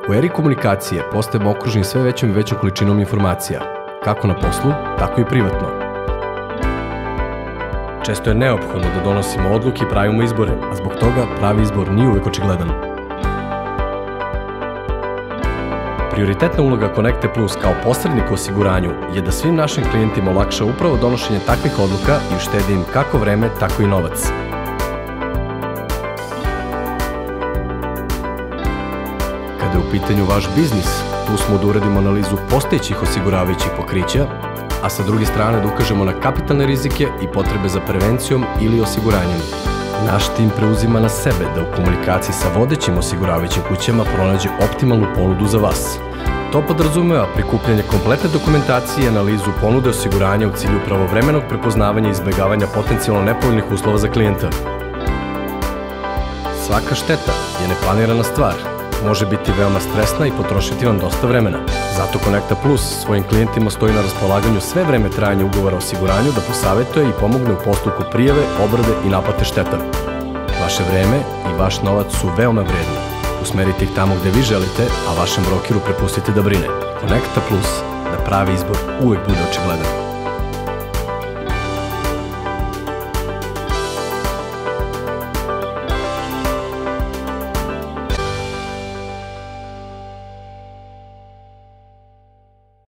U eri komunikacije postajemo okruženi sve većom i većom količinom informacija, kako na poslu, tako i privatno. Često je neophodno da donosimo odluke i pravimo izbore, a zbog toga pravi izbor nije uvek očigledan. Prioritetna uloga Connecte Plus kao posrednik u osiguranju je da svim našim klijentima olakša upravo donošenje takvih odluka i uštedi im kako vreme, tako i novac. Kada je u pitanju vaš biznis, tu smo da uradimo analizu postojećih osiguravajućih pokrića, a sa druge strane da ukažemo na kapitalne rizike i potrebe za prevencijom ili osiguranjem. Naš tim preuzima na sebe da u komunikaciji sa vodećim osiguravajućim kućama pronađe optimalnu ponudu za vas. To podrazumeva prikupljanje kompletne dokumentacije i analizu ponude osiguranja u cilju pravovremenog prepoznavanja i izbegavanja potencijalno nepovoljnih uslova za klijenta. Svaka šteta je neplanirana stvar, može biti veoma stresna i potrošiti vam dosta vremena. Zato Connecta Plus svojim klijentima stoji na raspolaganju sve vreme trajanja ugovora o osiguranju da posavetuje i pomogne u postupku prijave, obrade i naplate šteta. Vaše vreme i vaš novac su veoma vredni. Usmerite ih tamo gde vi želite, a vašem brokeru prepustite da brine. Connecta Plus, da pravi izbor uvek bude očigledan.